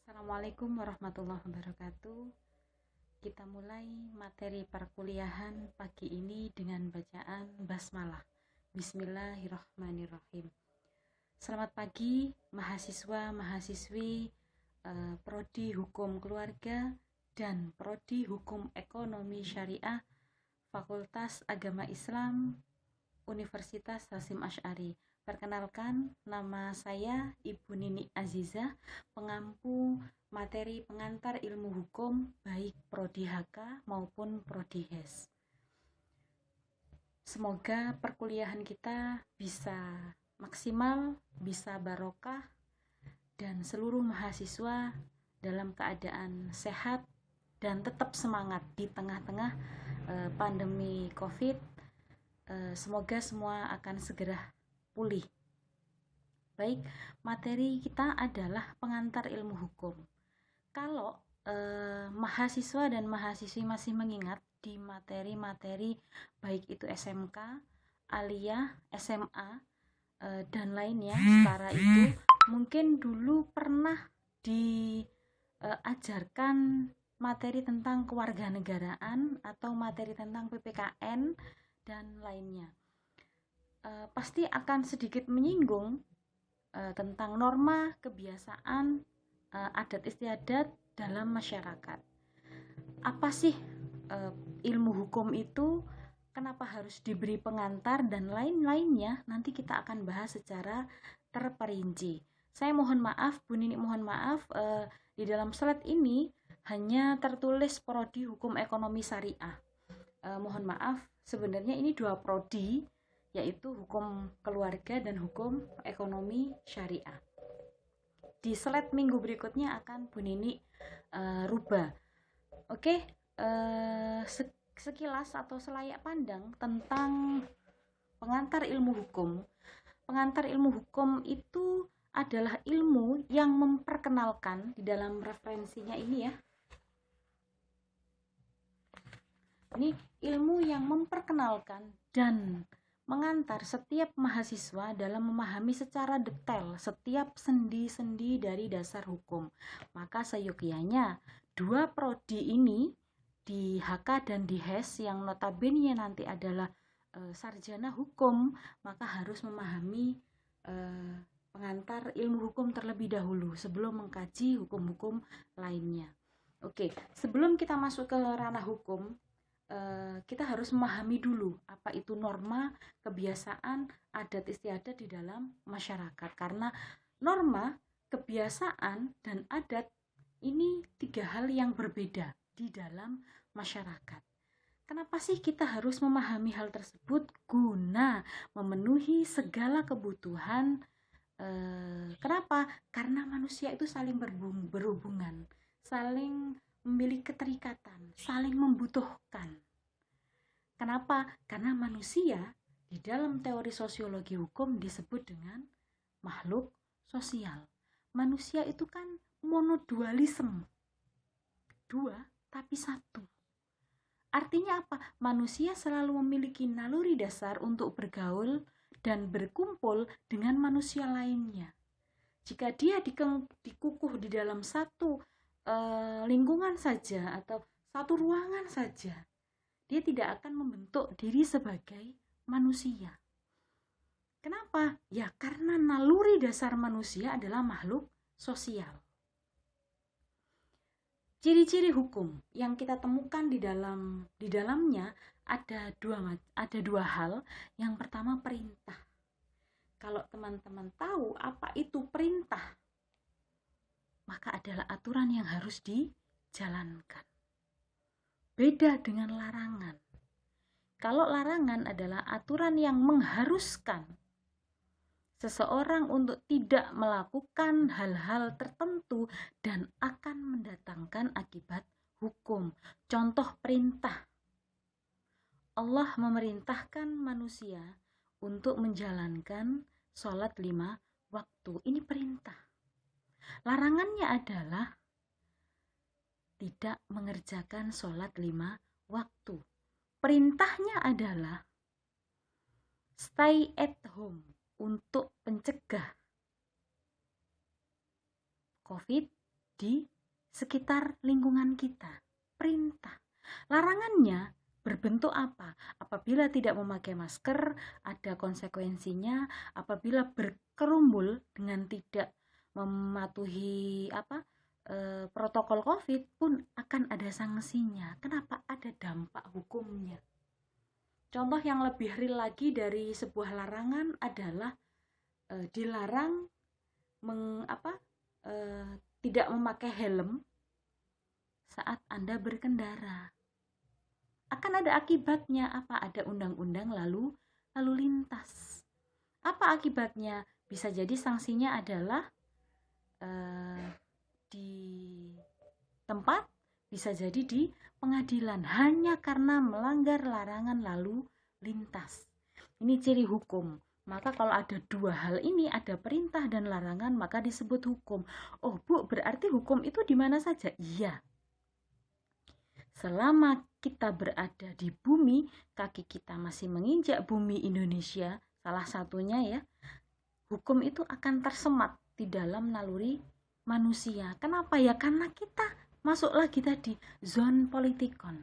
Assalamualaikum warahmatullahi wabarakatuh. Kita mulai materi perkuliahan pagi ini dengan bacaan basmalah. Bismillahirrahmanirrahim. Selamat pagi mahasiswa-mahasiswi Prodi Hukum Keluarga dan Prodi Hukum Ekonomi Syariah Fakultas Agama Islam Universitas Hasyim Asy'ari. Perkenalkan, nama saya Ibu Nini Aziza, pengampu materi pengantar ilmu hukum baik Prodi HK maupun Prodi HES. Semoga perkuliahan kita bisa maksimal, bisa barokah, dan seluruh mahasiswa dalam keadaan sehat dan tetap semangat di tengah-tengah pandemi COVID. Semoga semua akan segera pulih. Baik, materi kita adalah pengantar ilmu hukum. Kalau mahasiswa dan mahasiswi masih mengingat di materi-materi baik itu SMK, aliyah, SMA, dan lainnya setara itu, mungkin dulu pernah diajarkan materi tentang kewarganegaraan atau materi tentang PPKN dan lainnya. Pasti akan sedikit menyinggung tentang norma, kebiasaan, adat istiadat dalam masyarakat. Apa sih ilmu hukum itu, kenapa harus diberi pengantar dan lain-lainnya, nanti kita akan bahas secara terperinci. Saya mohon maaf, Bu Nini mohon maaf, di dalam slide ini hanya tertulis Prodi Hukum Ekonomi Syariah. Mohon maaf, sebenarnya ini dua prodi, yaitu hukum keluarga dan hukum ekonomi syariah. Di slide minggu berikutnya akan Bu Nini rubah. Oke, sekilas atau selayak pandang tentang pengantar ilmu hukum. Pengantar ilmu hukum itu adalah ilmu yang memperkenalkan, di dalam referensinya ini ya. Ini ilmu yang memperkenalkan dan mengantar setiap mahasiswa dalam memahami secara detail setiap sendi-sendi dari dasar hukum. Maka seyogyanya dua prodi ini di HK dan di HES yang notabene nanti adalah sarjana hukum, maka harus memahami pengantar ilmu hukum terlebih dahulu sebelum mengkaji hukum-hukum lainnya. Oke, sebelum kita masuk ke ranah hukum, kita harus memahami dulu apa itu norma, kebiasaan, adat istiadat di dalam masyarakat. Karena norma, kebiasaan, dan adat ini tiga hal yang berbeda di dalam masyarakat. Kenapa sih kita harus memahami hal tersebut? Guna memenuhi segala kebutuhan. Kenapa? Karena manusia itu saling berhubungan, saling memiliki keterikatan, saling membutuhkan. Kenapa? Karena manusia di dalam teori sosiologi hukum disebut dengan makhluk sosial. Manusia itu kan monodualisme, dua tapi satu. Artinya apa? Manusia selalu memiliki naluri dasar untuk bergaul dan berkumpul dengan manusia lainnya. Jika dia dikukuh di dalam satu lingkungan saja atau satu ruangan saja, dia tidak akan membentuk diri sebagai manusia. Kenapa? Ya karena naluri dasar manusia adalah makhluk sosial. Ciri-ciri hukum yang kita temukan di dalamnya ada dua hal. Yang pertama perintah. Kalau teman-teman tahu apa itu perintah, maka adalah aturan yang harus dijalankan. Beda dengan larangan. Kalau larangan adalah aturan yang mengharuskan seseorang untuk tidak melakukan hal-hal tertentu dan akan mendatangkan akibat hukum. Contoh perintah. Allah memerintahkan manusia untuk menjalankan sholat 5 waktu. Ini perintah. Larangannya adalah tidak mengerjakan sholat 5 waktu. Perintahnya adalah stay at home untuk mencegah COVID di sekitar lingkungan kita. Perintah. Larangannya berbentuk apa? Apabila tidak memakai masker, ada konsekuensinya. Apabila berkerumbul dengan tidak mematuhi protokol COVID pun akan ada sanksinya. Kenapa? Ada dampak hukumnya. Contoh yang lebih real lagi dari sebuah larangan adalah dilarang tidak memakai helm saat Anda berkendara. Akan ada akibatnya apa? Ada undang-undang lalu lintas. Apa akibatnya? Bisa jadi sanksinya adalah di tempat, bisa jadi di pengadilan hanya karena melanggar larangan lalu lintas. Ini ciri hukum. Maka kalau ada dua hal ini, ada perintah dan larangan, maka disebut hukum. Oh Bu, berarti hukum itu di mana saja? Iya. Selama kita berada di bumi, kaki kita masih menginjak bumi Indonesia, salah satunya ya, hukum itu akan tersemat di dalam naluri manusia. Kenapa ya? Karena kita masuk lagi tadi zon politikon.